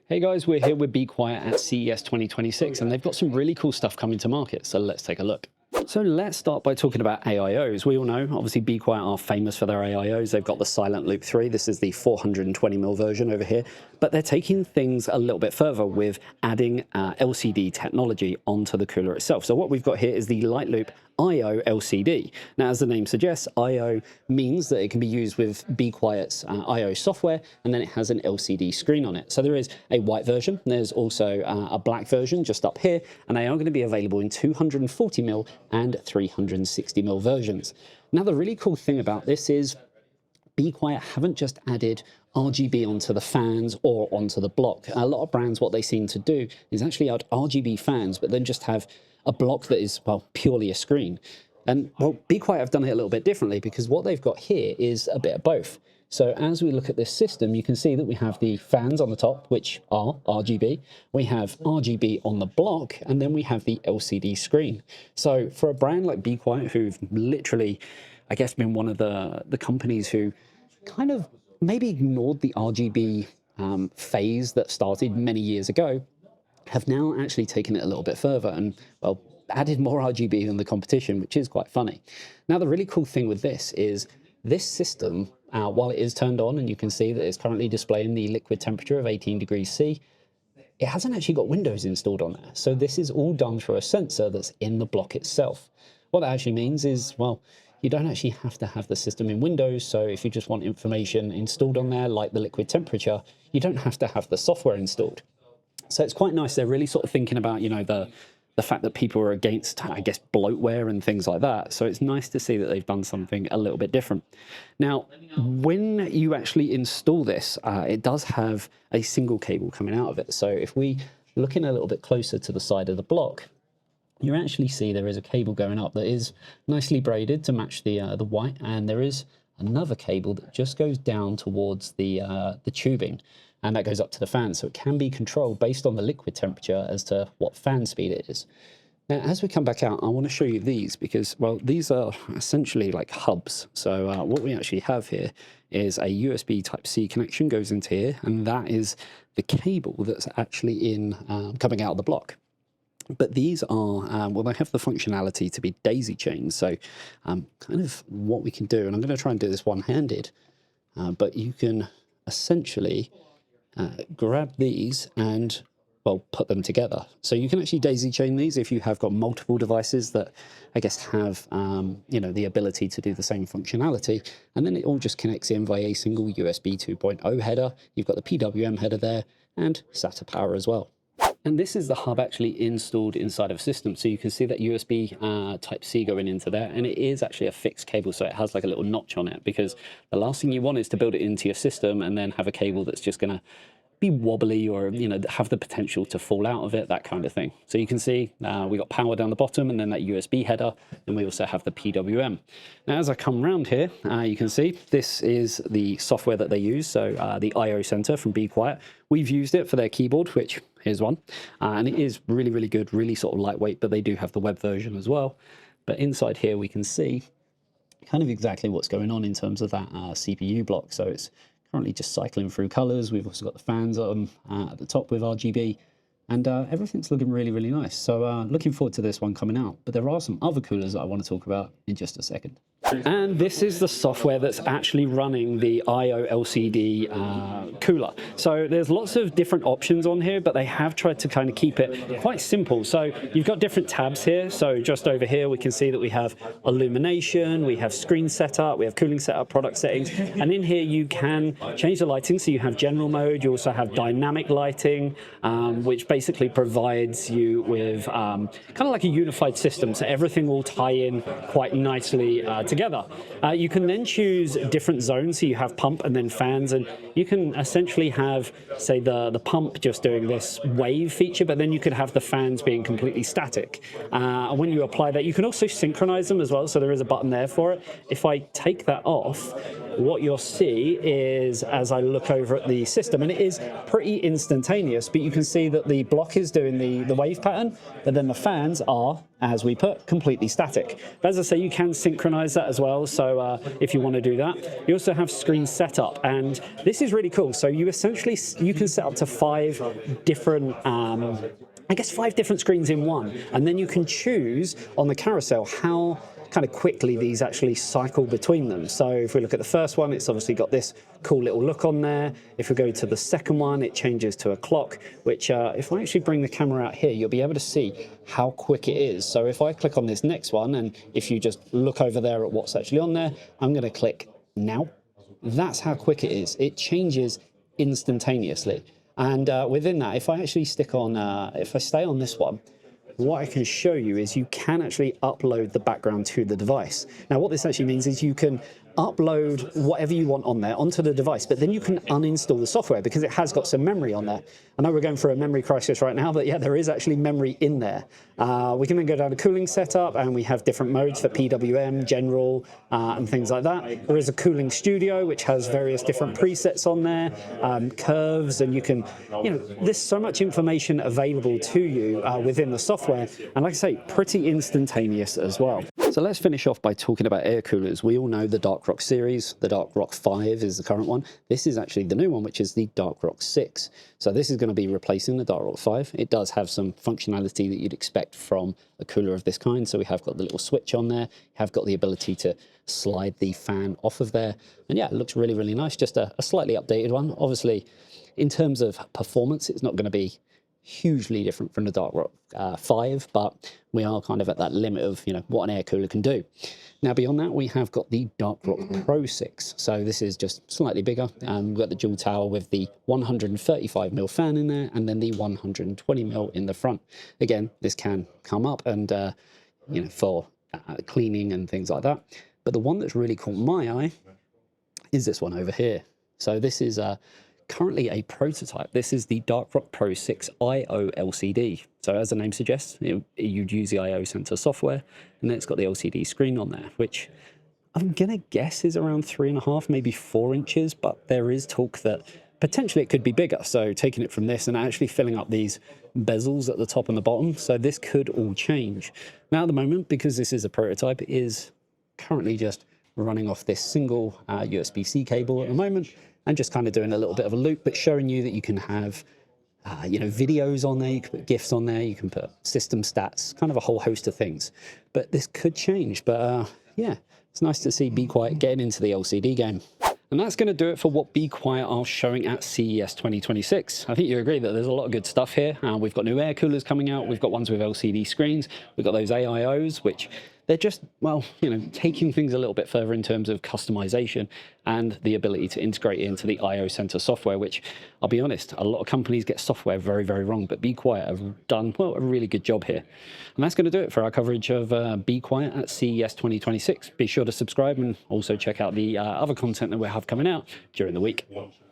Hey guys, we're here with Be Quiet at CES 2026 and they've got some really cool stuff coming to market, so let's take a look. So let's start by talking about AIOs. We all know, obviously, Be Quiet are famous for their AIOs. They've got the Silent Loop 3. This is the 420mm version over here. But they're taking things a little bit further with adding LCD technology onto the cooler itself. So what we've got here is the Light Loop AIO LCD. Now, as the name suggests, AIO means that it can be used with Be Quiet's AIO software, and then it has an LCD screen on it. So there is a white version. There's also a black version just up here, and they are going to be available in 240mm and 360mm versions. Now, the really cool thing about this is Be Quiet haven't just added RGB onto the fans or onto the block. A lot of brands, what they seem to do is actually add RGB fans, but then just have a block that is, well, purely a screen. And, well, Be Quiet have done it a little bit differently because what they've got here is a bit of both. So as we look at this system, you can see that we have the fans on the top, which are RGB. We have RGB on the block, and then we have the LCD screen. So for a brand like Be Quiet, who've literally, I guess, been one of the companies who kind of maybe ignored the RGB phase that started many years ago, have now actually taken it a little bit further and, well, added more RGB than the competition, which is quite funny. Now, the really cool thing with this is this system, while it is turned on and you can see that it's currently displaying the liquid temperature of 18 degrees C, it hasn't actually got windows installed on there. So this is all done through a sensor that's in the block itself. What that actually means is, well, you don't actually have to have the system in Windows. So if you just want information installed on there, like the liquid temperature, you don't have to have the software installed. So it's quite nice. They're really sort of thinking about, you know, the fact that people are against, I guess, bloatware and things like that. So it's nice to see that they've done something a little bit different. Now, when you actually install this, it does have a single cable coming out of it. So if we look in a little bit closer to the side of the block, you actually see there is a cable going up that is nicely braided to match the white, and there is another cable that just goes down towards the tubing, and that goes up to the fan. So it can be controlled based on the liquid temperature as to what fan speed it is. Now, as we come back out, I want to show you these because, well, these are essentially like hubs. So what we actually have here is a USB Type-C connection goes into here, and that is the cable that's actually in coming out of the block. But these are, well, they have the functionality to be daisy chained. So kind of what we can do, and I'm going to try and do this one-handed, but you can essentially grab these and, well, put them together. So you can actually daisy chain these if you have got multiple devices that, I guess, have, you know, the ability to do the same functionality. And then it all just connects in via a single USB 2.0 header. You've got the PWM header there and SATA power as well. And this is the hub actually installed inside of a system. So you can see that USB Type-C going into there, and it is actually a fixed cable. So it has like a little notch on it, because the last thing you want is to build it into your system and then have a cable that's just going to be wobbly or, you know, have the potential to fall out of it, that kind of thing. So you can see we got power down the bottom and then that USB header, and we also have the PWM. Now, as I come around here, you can see this is the software that they use. So the IO Center from Be Quiet. We've used it for their keyboard, which here's one, and it is really, really good, really sort of lightweight, but they do have the web version as well. But inside here, we can see kind of exactly what's going on in terms of that CPU block. So it's currently just cycling through colors. We've also got the fans on at the top with RGB, and everything's looking really, really nice. So looking forward to this one coming out. But there are some other coolers that I want to talk about in just a second. And this is the software that's actually running the AIO LCD cooler. So there's lots of different options on here, but they have tried to kind of keep it quite simple. So you've got different tabs here. So just over here, we can see that we have illumination, we have screen setup, we have cooling setup, product settings. And in here, you can change the lighting. So you have general mode. You also have dynamic lighting, which basically provides you with kind of like a unified system. So everything will tie in quite nicely together. You can then choose different zones. So you have pump and then fans, and you can essentially have, say, the pump just doing this wave feature, but then you could have the fans being completely static. And when you apply that, you can also synchronize them as well. So there is a button there for it. If I take that off, what you'll see is, as I look over at the system, and it is pretty instantaneous, but you can see that the block is doing the wave pattern, but then the fans are, as we put, completely static. But as I say, you can synchronize that as well, so if you want to do that. You also have screen setup, and this is really cool. So you can set up to 5 different I guess 5 different screens in one, and then you can choose on the carousel how kind of quickly these actually cycle between them. So if we look at the first one, it's obviously got this cool little look on there. If we go to the second one, it changes to a clock, which if I actually bring the camera out here, you'll be able to see how quick it is. So if I click on this next one, and if you just look over there at what's actually on there, I'm going to click now. That's how quick it is. It changes instantaneously. And within that, if I actually stick on, if I stay on this one, what I can show you is you can actually upload the background to the device. Now, what this actually means is you can upload whatever you want on there onto the device, but then you can uninstall the software because it has got some memory on there. I know we're going through a memory crisis right now, but yeah, there is actually memory in there. We can then go down to cooling setup, and we have different modes for PWM, general, and things like that. There is a cooling studio, which has various different presets on there, curves, and you can, there's so much information available to you within the software. And like I say, pretty instantaneous as well. So let's finish off by talking about air coolers. We all know the Dark Rock series. The Dark Rock 5 is the current one. This is actually the new one, which is the Dark Rock 6. So this is going to be replacing the Dark Rock 5. It does have some functionality that you'd expect from a cooler of this kind. So we have got the little switch on there. You have got the ability to slide the fan off of there. And yeah, it looks really, really nice. Just a slightly updated one. Obviously, in terms of performance, it's not going to be hugely different from the Dark Rock 5, but we are kind of at that limit of what an air cooler can do. Now beyond that, we have got the Dark Rock Pro 6. So this is just slightly bigger. We've got the dual tower with the 135mm fan in there, and then the 120mm in the front. Again, this can come up and for cleaning and things like that. But the one that's really caught my eye is this one over here. So this is currently a prototype. This is the Dark Rock Pro 6 AIO LCD. So as the name suggests, you'd use the AIO sensor software, and then it's got the LCD screen on there, which I'm gonna guess is around 3.5, maybe 4 inches, but there is talk that potentially it could be bigger. So taking it from this and actually filling up these bezels at the top and the bottom. So this could all change. Now at the moment, because this is a prototype, it is currently just running off this single USB-C cable at the moment, and just kind of doing a little bit of a loop, but showing you that you can have, videos on there, you can put GIFs on there, you can put system stats, kind of a whole host of things. But this could change. But yeah, it's nice to see Be Quiet getting into the LCD game. And that's going to do it for what Be Quiet are showing at CES 2026. I think you agree that there's a lot of good stuff here. We've got new air coolers coming out. We've got ones with LCD screens. We've got those AIOs, which they're just, well, taking things a little bit further in terms of customization and the ability to integrate it into the AIO sensor software, which I'll be honest, a lot of companies get software very, very wrong, but Be Quiet have done, well, a really good job here. And that's going to do it for our coverage of Be Quiet at CES 2026. Be sure to subscribe and also check out the other content that we have coming out during the week.